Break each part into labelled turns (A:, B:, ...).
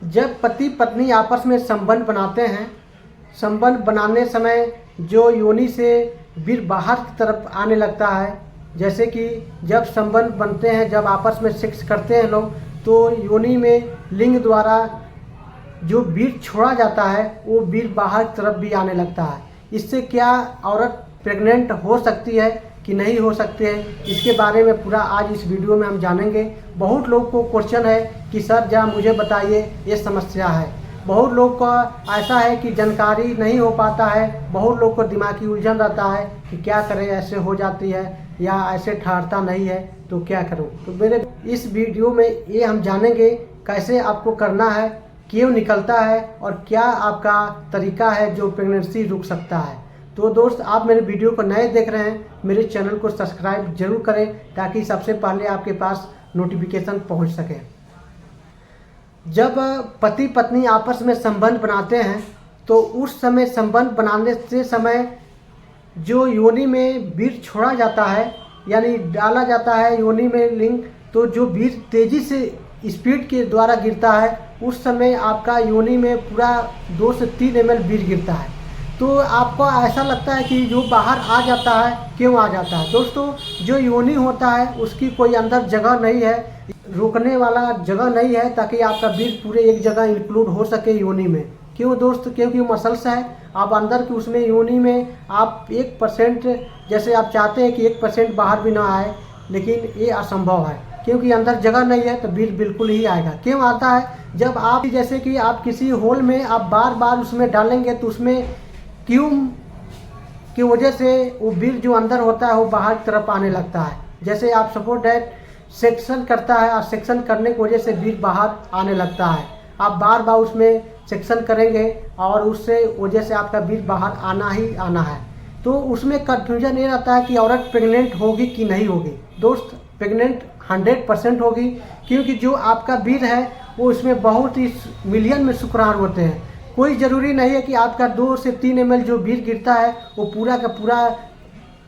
A: जब पति पत्नी आपस में संबंध बनाते हैं, संबंध बनाने समय जो योनि से वीर बाहर की तरफ आने लगता है, जैसे कि जब संबंध बनते हैं, जब आपस में सेक्स करते हैं लोग, तो योनि में लिंग द्वारा जो वीर छोड़ा जाता है वो वीर बाहर की तरफ भी आने लगता है। इससे क्या औरत प्रेग्नेंट हो सकती है कि नहीं हो सकती है, इसके बारे में पूरा आज इस वीडियो में हम जानेंगे। बहुत लोग को क्वेश्चन है कि सर जहाँ मुझे बताइए, ये समस्या है। बहुत लोग का ऐसा है कि जानकारी नहीं हो पाता है, बहुत लोग को दिमागी उलझन रहता है कि क्या करें, ऐसे हो जाती है या ऐसे ठहरता नहीं है तो क्या करूं। तो मेरे इस वीडियो में ये हम जानेंगे कैसे आपको करना है, क्यों निकलता है और क्या आपका तरीका है जो प्रेगनेंसी रुक सकता है। तो दोस्त, आप मेरे वीडियो को नए देख रहे हैं, मेरे चैनल को सब्सक्राइब जरूर करें ताकि सबसे पहले आपके पास नोटिफिकेशन पहुंच सके। जब पति पत्नी आपस में संबंध बनाते हैं तो उस समय संबंध बनाने से समय जो योनि में वीर छोड़ा जाता है, यानी डाला जाता है योनि में लिंग, तो जो वीर तेजी से स्पीड के द्वारा गिरता है, उस समय आपका योनि में पूरा 2 से 3 ml वीर गिरता है। तो आपको ऐसा लगता है कि जो बाहर आ जाता है, क्यों आ जाता है? दोस्तों, जो योनि होता है उसकी कोई अंदर जगह नहीं है, रुकने वाला जगह नहीं है ताकि आपका वीर पूरे एक जगह इंक्लूड हो सके योनि में। क्यों दोस्त? क्योंकि मसल्स है, आप अंदर की उसमें योनि में आप 1% जैसे आप चाहते हैं कि 1% बाहर भी ना आए, लेकिन ये असंभव है क्योंकि अंदर जगह नहीं है, तो वीर बिल्कुल ही आएगा। क्यों आता है? जब आप जैसे कि आप किसी होल में आप बार बार उसमें डालेंगे तो उसमें क्यों की वजह से वो वीर जो अंदर होता है वो बाहर की तरफ आने लगता है। जैसे आप सपोर्ट डेट सेक्शन करता है और सेक्शन करने की वजह से वीर बाहर आने लगता है, आप बार बार उसमें सेक्शन करेंगे और उससे वजह से आपका वीर बाहर आना ही आना है। तो उसमें कन्फ्यूजन ये रहता है कि औरत प्रेग्नेंट होगी कि नहीं होगी। दोस्त, प्रेग्नेंट 100% होगी क्योंकि जो आपका वीर है वो उसमें बहुत ही मिलियन में शुक्राणु होते हैं। कोई ज़रूरी नहीं है कि आपका 2 से 3 ml जो वीर गिरता है वो पूरा का पूरा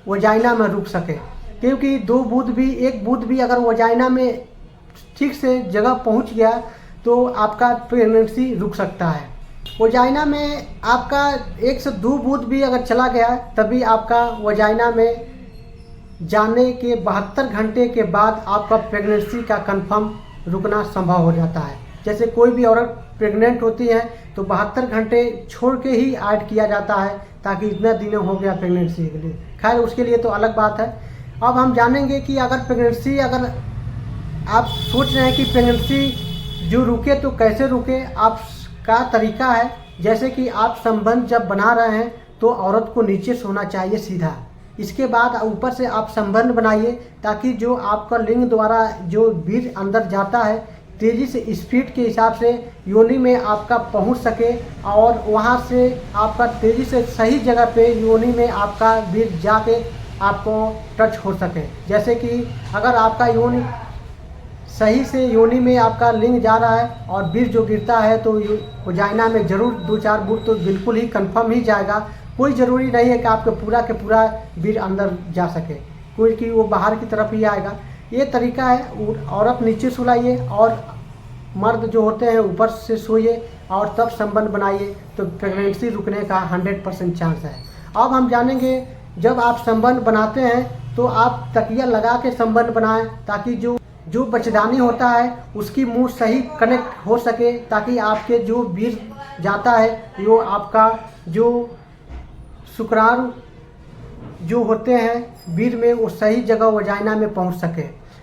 A: वजाइना में रुक सके, क्योंकि 2 बूंद भी, 1 बूंद भी अगर वजाइना में ठीक से जगह पहुंच गया तो आपका प्रेगनेंसी रुक सकता है। वजाइना में आपका 1 से 2 बूंद भी अगर चला गया तभी आपका वजाइना में जाने के 72 घंटे के बाद आपका प्रेगनेंसी का कंफर्म रुकना संभव हो जाता है। जैसे कोई भी औरत प्रेग्नेंट होती है तो 72 घंटे छोड़ के ही ऐड किया जाता है ताकि इतना दिन हो गया प्रेगनेंसी के लिए। खैर, उसके लिए तो अलग बात है। अब हम जानेंगे कि अगर प्रेगनेंसी, अगर आप सोच रहे हैं कि प्रेगनेंसी जो रुके तो कैसे रुके, आपका तरीका है। जैसे कि आप संबंध जब बना रहे हैं तो औरत को नीचे सोना चाहिए सीधा, इसके बाद ऊपर से आप संबंध बनाइए ताकि जो आपका लिंग द्वारा जो वीर अंदर जाता है तेज़ी से स्पीड के हिसाब से योनि में आपका पहुंच सके और वहां से आपका तेज़ी से सही जगह पे योनि में आपका वीर जाके आपको टच हो सके। जैसे कि अगर आपका योनि सही से योनि में आपका लिंग जा रहा है और वीर जो गिरता है तो वजाइना में ज़रूर 2-4 बूंद तो बिल्कुल ही कंफर्म ही जाएगा। कोई ज़रूरी नहीं है कि आपके पूरा के पूरा वीर अंदर जा सके, कोई कि वो बाहर की तरफ ही आएगा। ये तरीका है। औरत नीचे सुलाइए और मर्द जो होते हैं ऊपर से सोइए और तब संबंध बनाइए तो प्रेगनेंसी रुकने का 100% चांस है। अब हम जानेंगे, जब आप संबंध बनाते हैं तो आप तकिया लगा के संबंध बनाएं ताकि जो बच्चेदानी होता है उसकी मुंह सही कनेक्ट हो सके, ताकि आपके जो वीर जाता है वो आपका जो शुक्राणु जो होते हैं वीर में वो सही जगह वजाइना में पहुंच सके।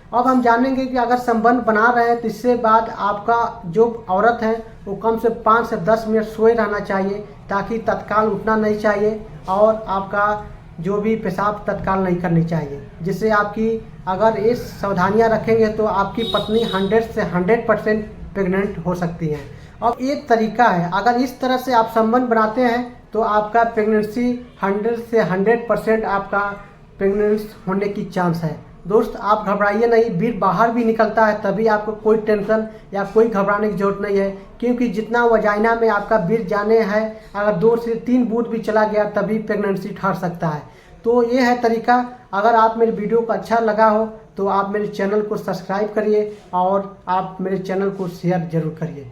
A: अब हम जानेंगे कि अगर संबंध बना रहे हैं तो इससे बाद आपका जो औरत है वो कम से 5 से 10 मिनट सोए रहना चाहिए, ताकि तत्काल उठना नहीं चाहिए और आपका जो भी पेशाब तत्काल नहीं करनी चाहिए। जिससे आपकी, अगर ये सावधानियां रखेंगे तो आपकी पत्नी 100 से 100% प्रेग्नेंट हो सकती हैं। अब एक तरीका है, अगर इस तरह से आप संबंध बनाते हैं तो आपका प्रेगनेंसी 100 से 100% आपका प्रेगनेंस होने की चांस है। दोस्त, आप घबराइए नहीं, वीर बाहर भी निकलता है तभी आपको कोई टेंशन या कोई घबराने की जरूरत नहीं है, क्योंकि जितना वजाइना में आपका वीर जाने है, अगर 2 से 3 बूंद भी चला गया तभी प्रेगनेंसी ठहर सकता है। तो ये है तरीका। अगर आप मेरे वीडियो को अच्छा लगा हो तो आप मेरे चैनल को सब्सक्राइब करिए और आप मेरे चैनल को शेयर जरूर करिए।